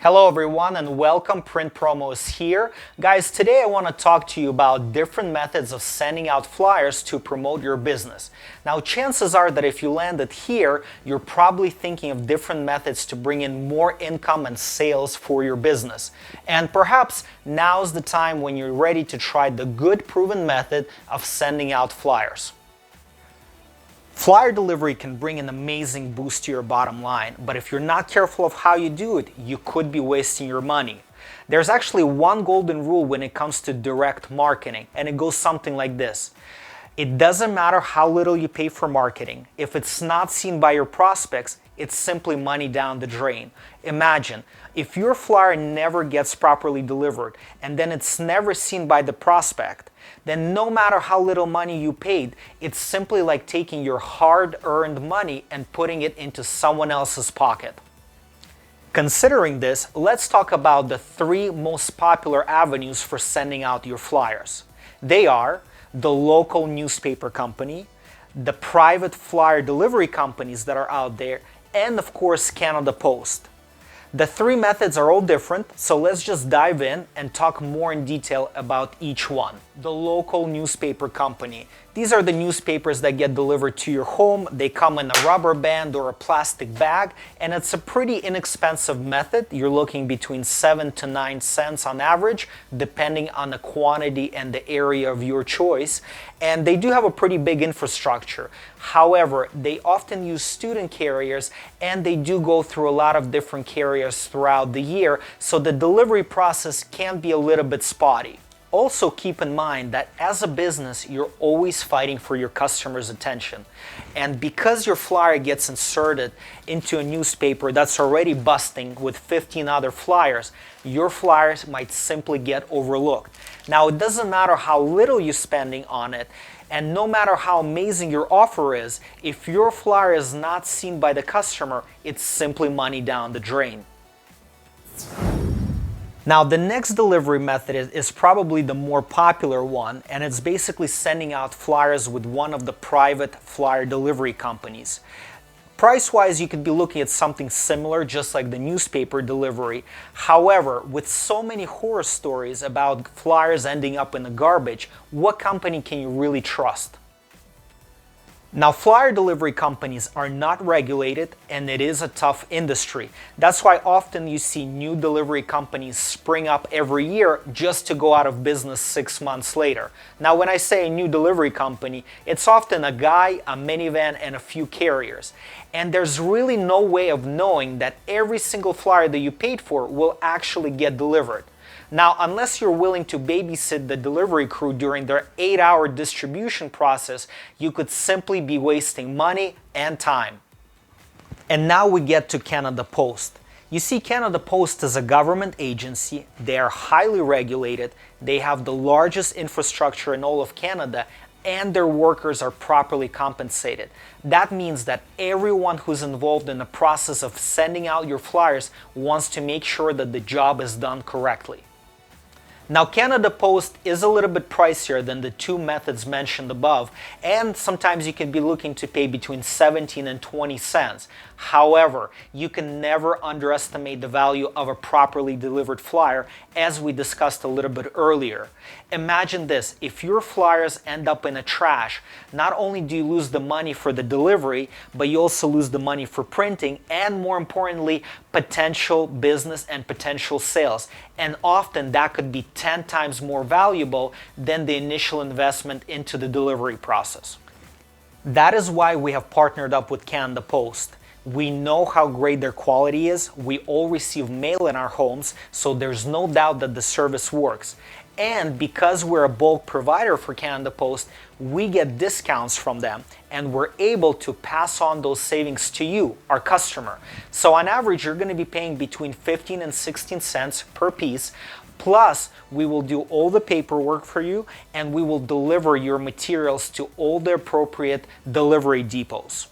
Hello everyone and welcome. Print Promo is here. Guys, today I want to talk to you about different methods of sending out flyers to promote your business. Now, chances are that if you landed here, you're probably thinking of different methods to bring in more income and sales for your business. And perhaps now's the time when you're ready to try the good proven method of sending out flyers. Flyer delivery can bring an amazing boost to your bottom line, but if you're not careful of how you do it, you could be wasting your money. There's actually one golden rule when it comes to direct marketing, and it goes something like this. It doesn't matter how little you pay for marketing. If it's not seen by your prospects, it's simply money down the drain. Imagine, if your flyer never gets properly delivered and then it's never seen by the prospect, then no matter how little money you paid, it's simply like taking your hard-earned money and putting it into someone else's pocket. Considering this, let's talk about the three most popular avenues for sending out your flyers. They are the local newspaper company, the private flyer delivery companies that are out there, and of course Canada Post. The three methods are all different, so let's just dive in and talk more in detail about each one. The local newspaper company. These are the newspapers that get delivered to your home. They come in a rubber band or a plastic bag, and it's a pretty inexpensive method. You're looking between 7 to 9 cents on average, depending on the quantity and the area of your choice. And they do have a pretty big infrastructure. However, they often use student carriers, and they do go through a lot of different carriers throughout the year, so the delivery process can be a little bit spotty. Also keep in mind that as a business, you're always fighting for your customers' attention. And because your flyer gets inserted into a newspaper that's already busting with 15 other flyers, your flyers might simply get overlooked. Now, it doesn't matter how little you're spending on it, and no matter how amazing your offer is, if your flyer is not seen by the customer, it's simply money down the drain. Now, the next delivery method is probably the more popular one, and it's basically sending out flyers with one of the private flyer delivery companies. Price-wise, you could be looking at something similar, just like the newspaper delivery. However, with so many horror stories about flyers ending up in the garbage, what company can you really trust? Now, flyer delivery companies are not regulated, and it is a tough industry. That's why often you see new delivery companies spring up every year just to go out of business 6 months later. Now, when I say a new delivery company, it's often a guy, a minivan, and a few carriers. And there's really no way of knowing that every single flyer that you paid for will actually get delivered. Now, unless you're willing to babysit the delivery crew during their 8-hour distribution process, you could simply be wasting money and time. And now we get to Canada Post. You see, Canada Post is a government agency. They are highly regulated. They have the largest infrastructure in all of Canada, and their workers are properly compensated. That means that everyone who's involved in the process of sending out your flyers wants to make sure that the job is done correctly. Now, Canada Post is a little bit pricier than the two methods mentioned above, and sometimes you can be looking to pay between 17 and 20 cents. However, you can never underestimate the value of a properly delivered flyer, as we discussed a little bit earlier. Imagine this, if your flyers end up in the trash, not only do you lose the money for the delivery, but you also lose the money for printing, and more importantly, potential business and potential sales. And often that could be 10 times more valuable than the initial investment into the delivery process. That is why we have partnered up with Canada Post. We know how great their quality is. We all receive mail in our homes, so there's no doubt that the service works. And because we're a bulk provider for Canada Post, we get discounts from them, and we're able to pass on those savings to you, our customer. So on average, you're going to be paying between 15 and 16 cents per piece. Plus, we will do all the paperwork for you, and we will deliver your materials to all the appropriate delivery depots.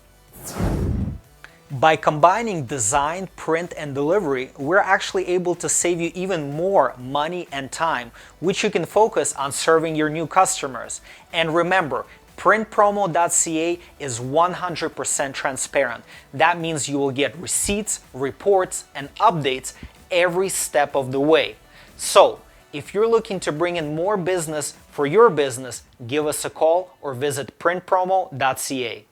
By combining design, print, and delivery, we're actually able to save you even more money and time, which you can focus on serving your new customers. And remember, PrintPromo.ca is 100% transparent. That means you will get receipts, reports, and updates every step of the way. So, if you're looking to bring in more business for your business, give us a call or visit PrintPromo.ca.